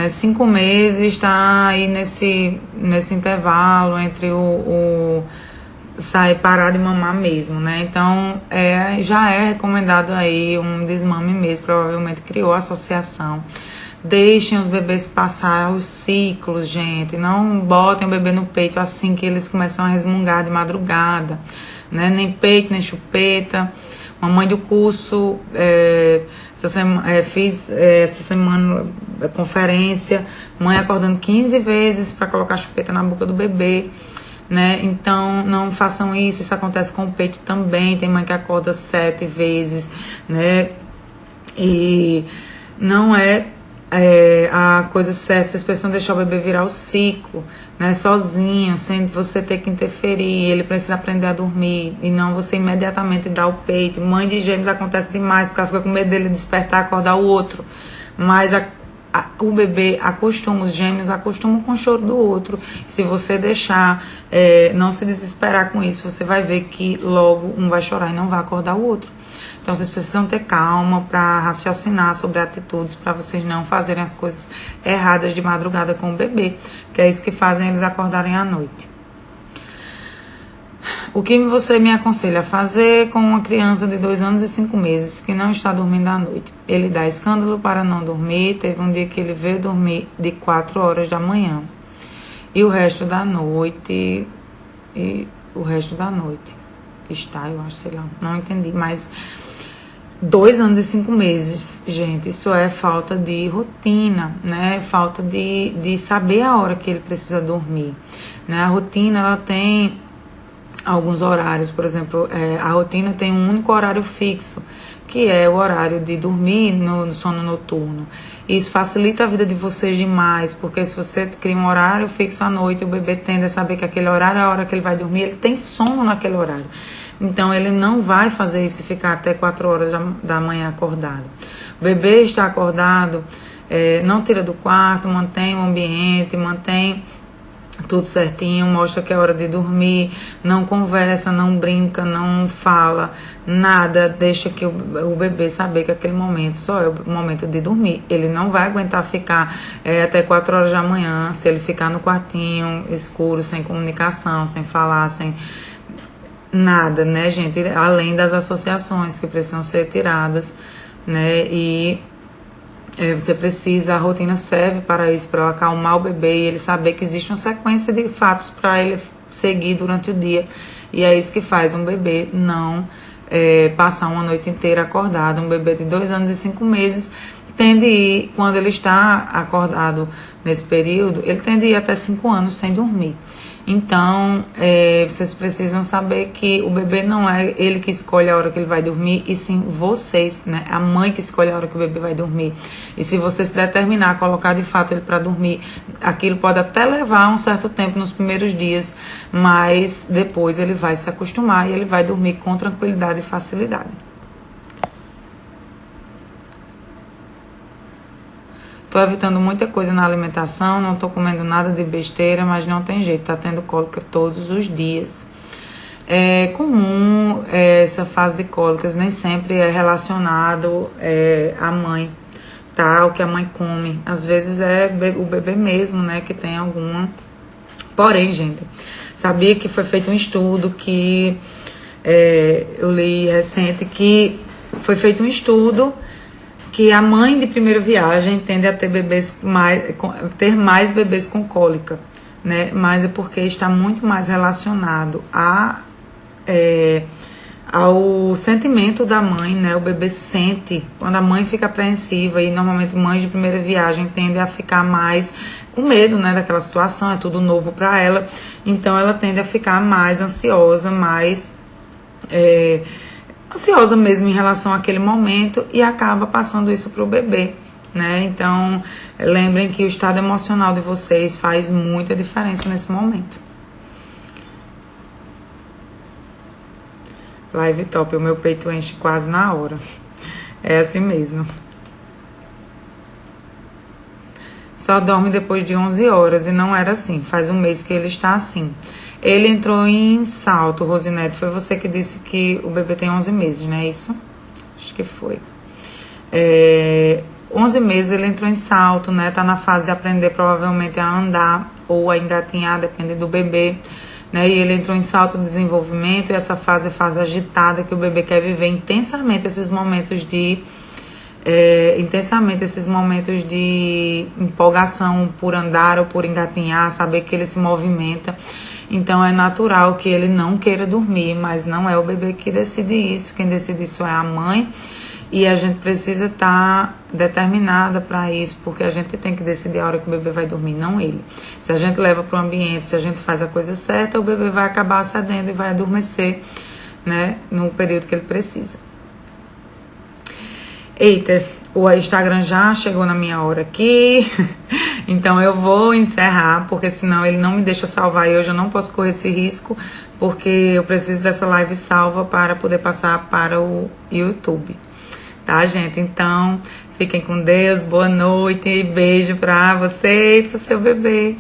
5 meses está aí nesse intervalo entre o sair, parar de mamar mesmo, né? Então, já é recomendado aí um desmame mesmo, provavelmente criou a associação. Deixem os bebês passar os ciclos, gente. Não botem o bebê no peito assim que eles começam a resmungar de madrugada, né? Nem peito, nem chupeta. Mamãe do curso, fiz essa semana conferência, mãe acordando 15 vezes para colocar a chupeta na boca do bebê, né? Então, não façam isso. Isso acontece com o peito também. Tem mãe que acorda 7 vezes, né? E não a coisa certa. Vocês precisam deixar o bebê virar o ciclo, né, sozinho, sem você ter que interferir. Ele precisa aprender a dormir e não você imediatamente dar o peito. Mãe de gêmeos acontece demais, porque ela fica com medo dele despertar, acordar o outro. Mas o bebê acostuma, os gêmeos acostumam com o choro do outro. Se você deixar, não se desesperar com isso, você vai ver que logo um vai chorar e não vai acordar o outro. Então, vocês precisam ter calma para raciocinar sobre atitudes, para vocês não fazerem as coisas erradas de madrugada com o bebê, que é isso que fazem eles acordarem à noite. O que você me aconselha a fazer com uma criança de 2 anos e 5 meses que não está dormindo à noite? Ele dá escândalo para não dormir. Teve um dia que ele veio dormir de 4 horas da manhã. E o resto da noite... está, eu acho, sei lá, não entendi, mas 2 anos e 5 meses, gente, isso é falta de rotina, né? Falta de saber a hora que ele precisa dormir, né? A rotina, ela tem alguns horários, por exemplo, a rotina tem um único horário fixo, que é o horário de dormir no sono noturno. Isso facilita a vida de vocês demais, porque se você cria um horário fixo à noite, o bebê tende a saber que aquele horário é a hora que ele vai dormir, ele tem sono naquele horário. Então, ele não vai fazer isso e ficar até 4 horas da manhã acordado. O bebê está acordado, não tira do quarto, mantém o ambiente, mantém tudo certinho, mostra que é hora de dormir, não conversa, não brinca, não fala, nada, deixa que o bebê saber que aquele momento só é o momento de dormir. Ele não vai aguentar ficar até 4 horas da manhã, se ele ficar no quartinho escuro, sem comunicação, sem falar, sem nada, né, gente? Além das associações que precisam ser tiradas, né? E você precisa, a rotina serve para isso, para acalmar o bebê e ele saber que existe uma sequência de fatos para ele seguir durante o dia. E é isso que faz um bebê não passar uma noite inteira acordado. Um bebê de 2 anos e 5 meses tende a ir, quando ele está acordado nesse período, ele tende a ir até 5 anos sem dormir. Então, vocês precisam saber que o bebê não é ele que escolhe a hora que ele vai dormir, e sim vocês, né? A mãe que escolhe a hora que o bebê vai dormir. E se você se determinar a colocar de fato ele para dormir, aquilo pode até levar um certo tempo nos primeiros dias, mas depois ele vai se acostumar e ele vai dormir com tranquilidade e facilidade. Tô evitando muita coisa na alimentação, não tô comendo nada de besteira, mas não tem jeito, tá tendo cólica todos os dias. É comum essa fase de cólicas, nem sempre é relacionado à mãe, tá? O que a mãe come. Às vezes é o bebê mesmo, né, que tem alguma. Porém, gente, sabia que foi feito um estudo que eu li recente, que foi feito um estudo que a mãe de primeira viagem tende a ter mais bebês com cólica, né? Mas é porque está muito mais relacionado ao sentimento da mãe, né? O bebê sente, quando a mãe fica apreensiva, e normalmente mães de primeira viagem tendem a ficar mais com medo, né, daquela situação, é tudo novo para ela, então ela tende a ficar mais ansiosa, mais ansiosa mesmo em relação àquele momento, e acaba passando isso para o bebê, né? Então, lembrem que o estado emocional de vocês faz muita diferença nesse momento. Live top, o meu peito enche quase na hora. É assim mesmo. Só dorme depois de 11 horas e não era assim. Faz um mês que ele está assim. Ele entrou em salto, Rosinete. Foi você que disse que o bebê tem 11 meses, não é isso? Acho que foi. 11 meses ele entrou em salto, né? Tá na fase de aprender provavelmente a andar ou a engatinhar, depende do bebê, né? E ele entrou em salto de desenvolvimento, e essa fase é fase agitada, que o bebê quer viver intensamente esses momentos de empolgação por andar ou por engatinhar, saber que ele se movimenta. Então é natural que ele não queira dormir, mas não é o bebê que decide isso. Quem decide isso é a mãe, e a gente precisa estar determinada para isso, porque a gente tem que decidir a hora que o bebê vai dormir, não ele. Se a gente leva para o ambiente, se a gente faz a coisa certa, o bebê vai acabar cedendo e vai adormecer, né, no período que ele precisa. Eita, o Instagram já chegou na minha hora aqui, então eu vou encerrar, porque senão ele não me deixa salvar e hoje eu não posso correr esse risco, porque eu preciso dessa live salva para poder passar para o YouTube. Tá, gente? Então, fiquem com Deus, boa noite, beijo pra você e pro seu bebê.